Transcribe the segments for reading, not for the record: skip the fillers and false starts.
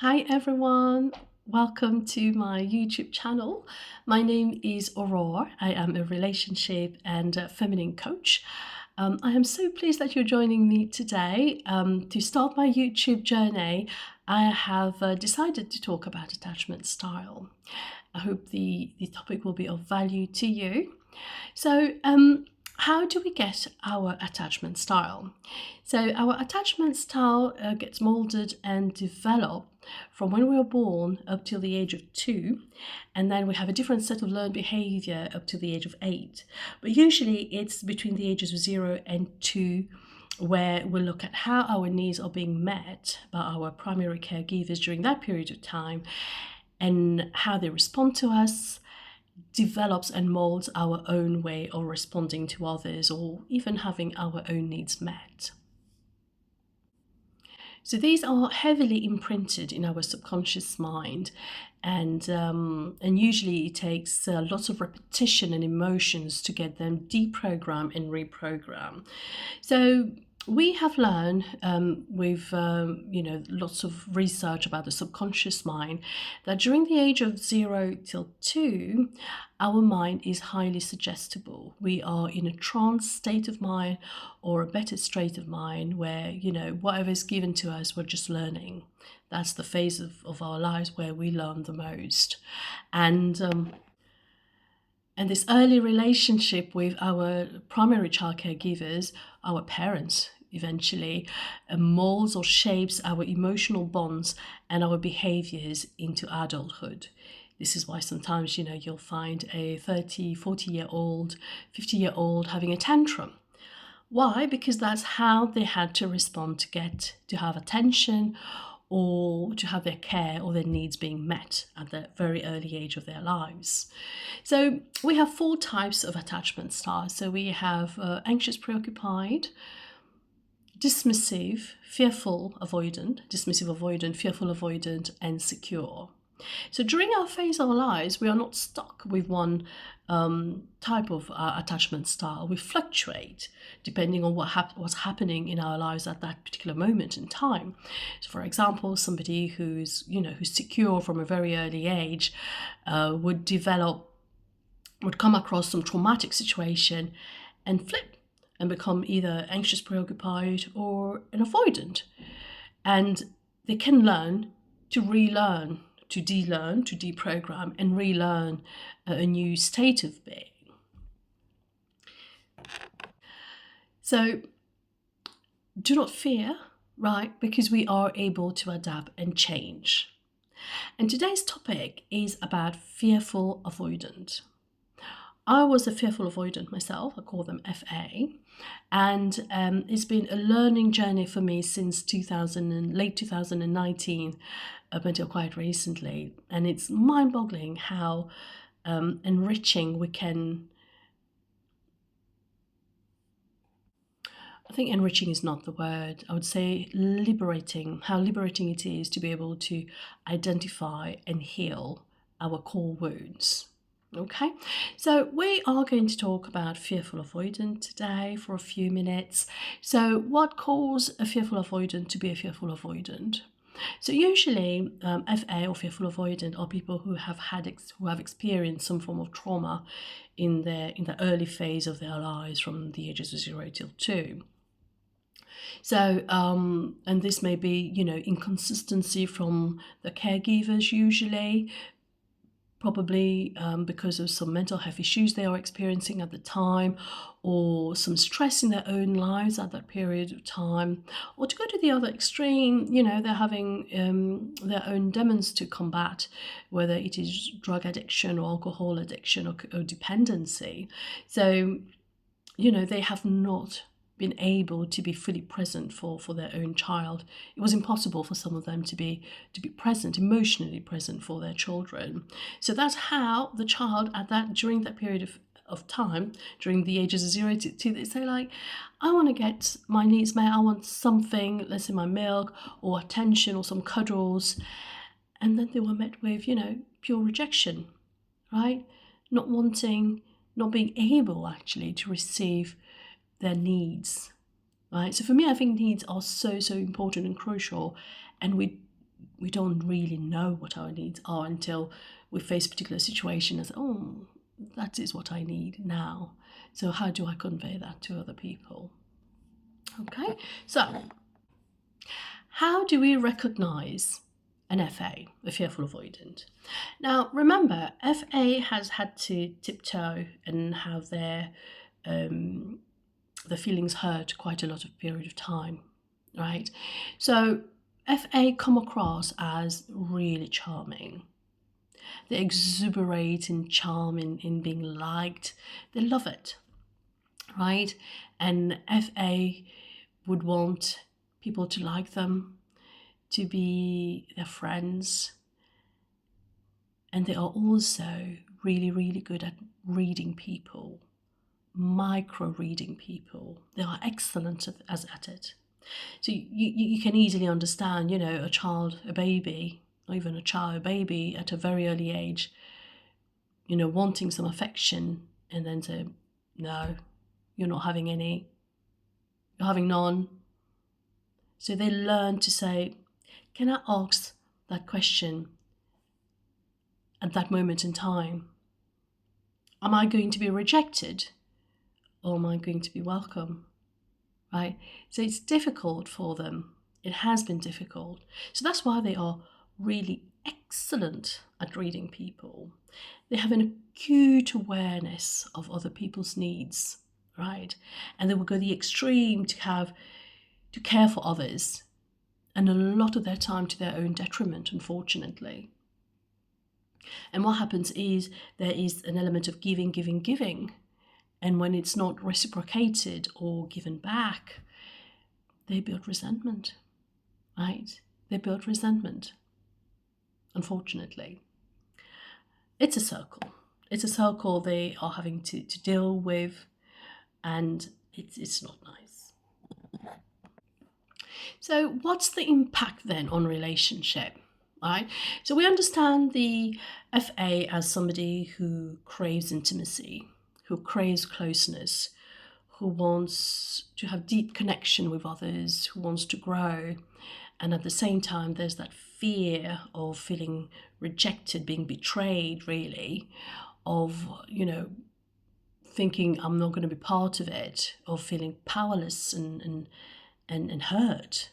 Hi everyone, welcome to my YouTube channel. My name is Aurora. I am a relationship and feminine coach. I am so pleased that you're joining me today. To start my YouTube journey, I have decided to talk about attachment style. I hope the topic will be of value to you. So, how do we get our attachment style? So, our attachment style gets molded and developed from when we were born up till the age of 2, and then we have a different set of learned behavior up to the age of 8. But usually it's between the ages of 0 and 2 where we look at how our needs are being met by our primary caregivers during that period of time and how they respond to us, develops and molds our own way of responding to others or even having our own needs met. So these are heavily imprinted in our subconscious mind, and usually it takes lots of repetition and emotions to get them deprogrammed and reprogrammed. So we have learned with lots of research about the subconscious mind that during the age of 0 till 2 our mind is highly suggestible. We are in a trance state of mind or a better state of mind where whatever is given to us we're just learning. That's the phase of our lives where we learn the most. And this early relationship with our primary child caregivers, our parents, eventually molds or shapes our emotional bonds and our behaviors into adulthood. This is why sometimes, you'll find a 30, 40-year-old, 50-year-old having a tantrum. Why? Because that's how they had to respond to have attention or to have their care or their needs being met at the very early age of their lives. So we have 4 types of attachment styles. So we have anxious, preoccupied, dismissive, fearful, avoidant, fearful, avoidant, and secure. So during our phase of our lives, we are not stuck with one type of attachment style. We fluctuate depending on what's happening in our lives at that particular moment in time. So, for example, somebody who's secure from a very early age would come across some traumatic situation and flip and become either anxious, preoccupied, or an avoidant. And they can learn to relearn, to de-learn, to deprogram, and relearn a new state of being. So do not fear, right? Because we are able to adapt and change. And today's topic is about fearful avoidant. I was a fearful avoidant myself. I call them FA. And it's been a learning journey for me since late 2019 up until quite recently. And it's mind-boggling how enriching we can... I think enriching is not the word. I would say liberating, how liberating it is to be able to identify and heal our core wounds. Okay, so we are going to talk about fearful avoidant today for a few minutes. So what caused a fearful avoidant to be a fearful avoidant? So usually FA or fearful avoidant are people who have experienced some form of trauma in the early phase of their lives from the ages of 0 till 2. So, and this may be, inconsistency from the caregivers usually, probably because of some mental health issues they are experiencing at the time, or some stress in their own lives at that period of time, or to go to the other extreme, they're having their own demons to combat, whether it is drug addiction or alcohol addiction or dependency. So, they have not been able to be fully present for their own child. It was impossible for some of them to be present, emotionally present for their children. So that's how the child during that period of time, during the ages of 0 to 2, they say like, I want to get my needs met, I want something, let's say my milk or attention or some cuddles. And then they were met with, pure rejection, right? Not wanting, not being able actually to receive their needs, right? So for me, I think needs are so important and crucial, and we we don't really know what our needs are until we face a particular situation as, oh, that is what I need now. So how do I convey that to other people? Okay, so how do we recognize an FA, a fearful avoidant? Now, remember, FA has had to tiptoe and have their feelings hurt quite a lot of period of time, right? So FA come across as really charming. They exuberate in charm, in being liked. They love it, right? And FA would want people to like them, to be their friends. And they are also really, really good at reading people, micro reading people. They are excellent at it. So you can easily understand, a child, a baby, or even a baby at a very early age, wanting some affection and then say, no, you're not having any, you're having none. So they learn to say, can I ask that question at that moment in time? Am I going to be rejected or am I going to be welcome? Right? So it's difficult for them. It has been difficult. So that's why they are really excellent at reading people. They have an acute awareness of other people's needs, right? And they will go the extreme to care for others, and a lot of their time to their own detriment, unfortunately. And what happens is there is an element of giving, giving, giving. And when it's not reciprocated or given back, they build resentment, right? They build resentment, unfortunately. It's a circle. It's a circle they are having to deal with, and it's not nice. So what's the impact then on relationship? Right? So we understand the FA as somebody who craves intimacy, who craves closeness, who wants to have deep connection with others, who wants to grow. And at the same time, there's that fear of feeling rejected, being betrayed, really, of, thinking I'm not going to be part of it, of feeling powerless and hurt.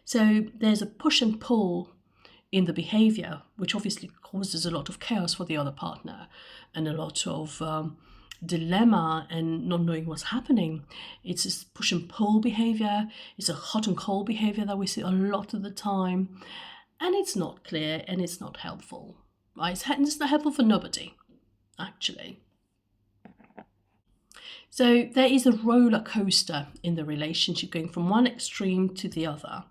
So there's a push and pull in the behavior, which obviously causes a lot of chaos for the other partner and a lot of dilemma and not knowing what's happening. It's this push and pull behavior. It's a hot and cold behavior that we see a lot of the time. And it's not clear and it's not helpful. Right? It's not helpful for nobody, actually. So there is a roller coaster in the relationship going from one extreme to the other.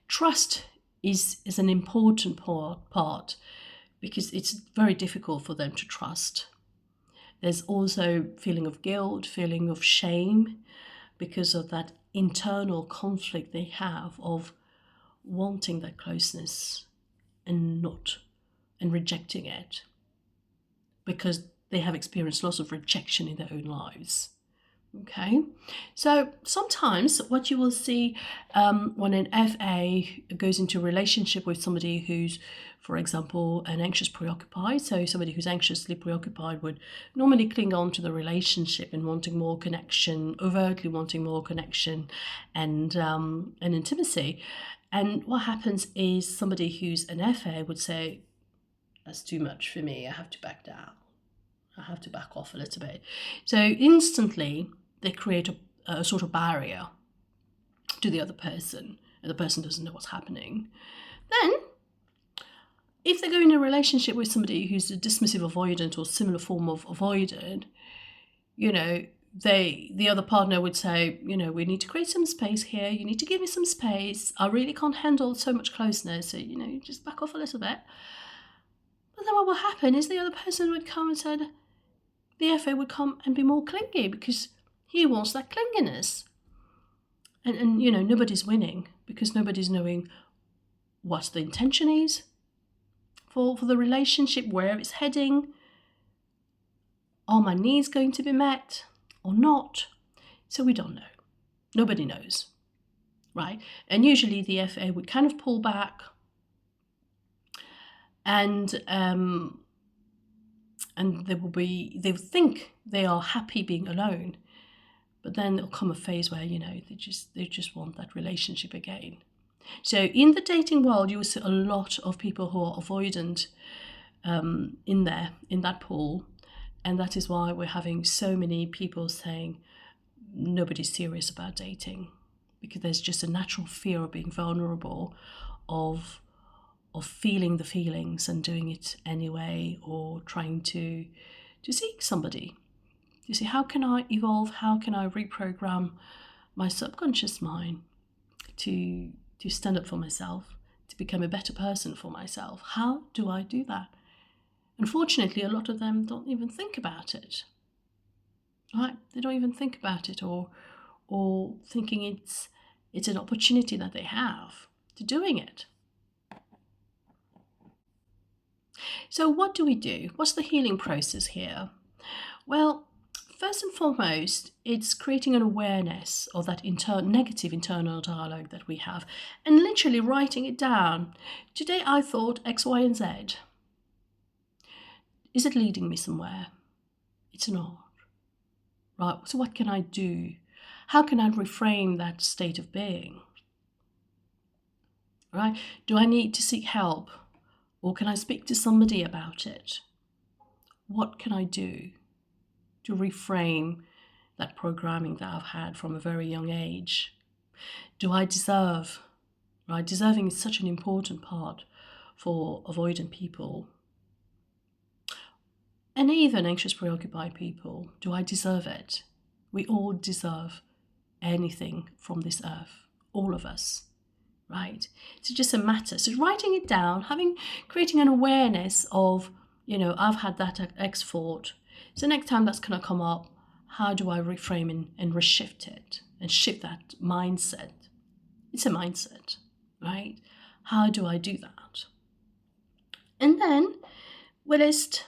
Trust is an important part because it's very difficult for them to trust. There's also feeling of guilt, feeling of shame because of that internal conflict they have of wanting that closeness and rejecting it because they have experienced lots of rejection in their own lives. Okay, so sometimes what you will see when an FA goes into a relationship with somebody who's, for example, an anxious preoccupied, so somebody who's anxiously preoccupied would normally cling on to the relationship and wanting more connection, overtly wanting more connection and intimacy. And what happens is somebody who's an FA would say, that's too much for me, I have to back down. I have to back off a little bit. So instantly they create a sort of barrier to the other person, and the person doesn't know what's happening. Then, if they go in a relationship with somebody who's a dismissive avoidant or similar form of avoidant, the other partner would say, we need to create some space here. You need to give me some space. I really can't handle so much closeness. So, just back off a little bit. But then what will happen is the other person would come and said, the FA would come and be more clingy because he wants that clinginess. And nobody's winning because nobody's knowing what the intention is for the relationship, where it's heading. Are my needs going to be met or not? So we don't know. Nobody knows, right? And usually the FA would kind of pull back and they will think they are happy being alone, but then there'll come a phase where they just want that relationship again. So in the dating world, you will see a lot of people who are avoidant in that pool, and that is why we're having so many people saying nobody's serious about dating, because there's just a natural fear of being vulnerable, of feeling the feelings and doing it anyway, or trying to seek somebody. You see, how can I evolve? How can I reprogram my subconscious mind to stand up for myself, to become a better person for myself? How do I do that? Unfortunately, a lot of them don't even think about it. Right? They don't even think about it, or thinking it's an opportunity that they have to doing it. So what do we do? What's the healing process here? Well, first and foremost, it's creating an awareness of that negative internal dialogue that we have, and literally writing it down. Today I thought X, Y, and Z. Is it leading me somewhere? It's not. Right, so what can I do? How can I reframe that state of being? Right? Do I need to seek help? Or can I speak to somebody about it? What can I do to reframe that programming that I've had from a very young age? Do I deserve? Right? Deserving is such an important part for avoidant people. And even anxious, preoccupied people. Do I deserve it? We all deserve anything from this earth. All of us. Right? It's just a matter. So writing it down, creating an awareness of, I've had that X thought. So next time that's going to come up, how do I reframe and reshift it and shift that mindset? It's a mindset, right? How do I do that? And then we'll list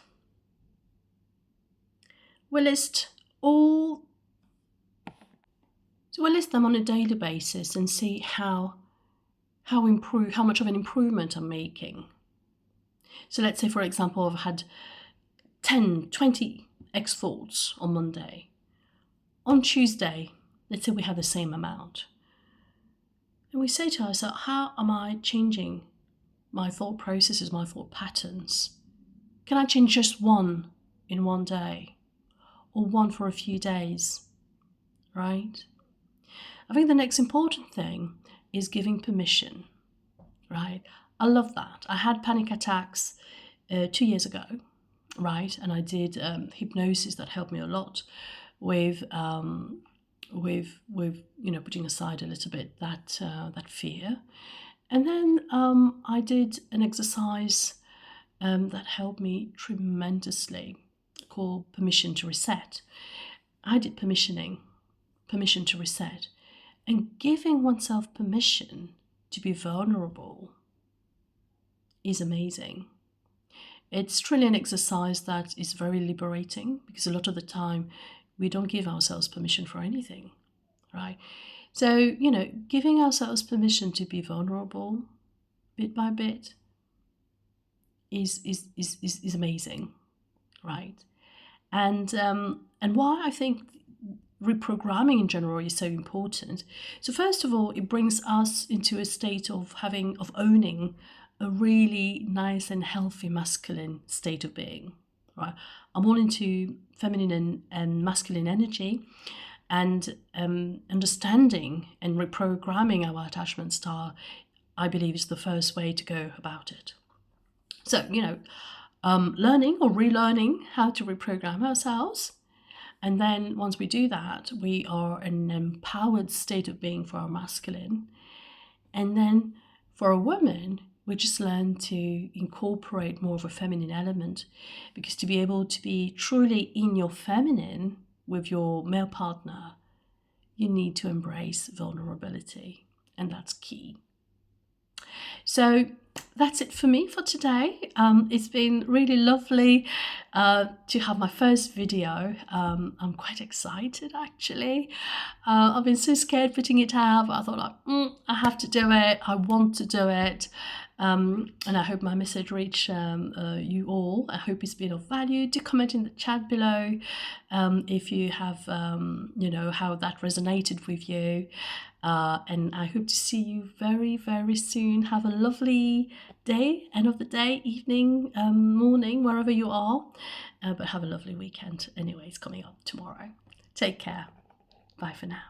all. So we'll list them on a daily basis and see how much of an improvement I'm making. So let's say, for example, I've had 10, 20 X thoughts on Monday. On Tuesday, let's say we have the same amount. And we say to ourselves, how am I changing my thought processes, my thought patterns? Can I change just one in one day? Or one for a few days? Right? I think the next important thing is giving permission, right? I love that. I had panic attacks 2 years ago, right? And I did hypnosis that helped me a lot with putting aside a little bit that fear. And then I did an exercise that helped me tremendously, called permission to reset. I did permission to reset. And giving oneself permission to be vulnerable is amazing. It's truly an exercise that is very liberating, because a lot of the time we don't give ourselves permission for anything, right? So, giving ourselves permission to be vulnerable bit by bit is amazing, right? And why I think reprogramming in general is so important. So first of all, it brings us into a state of owning a really nice and healthy masculine state of being, right? I'm all into feminine and masculine energy, and understanding and reprogramming our attachment style, I believe, is the first way to go about it. So, learning or relearning how to reprogram ourselves. And then once we do that, we are in an empowered state of being for our masculine. And then for a woman, we just learn to incorporate more of a feminine element, because to be able to be truly in your feminine with your male partner, you need to embrace vulnerability. And that's key. So that's it for me for today. It's been really lovely to have my first video. I'm quite excited, actually. I've been so scared putting it out, but I thought, I have to do it. I want to do it. And I hope my message reached you all. I hope it's been of value. Do comment in the chat below if you have, how that resonated with you. And I hope to see you very, very soon. Have a lovely day, end of the day, evening, morning, wherever you are. But have a lovely weekend. Anyway, it's coming up tomorrow. Take care. Bye for now.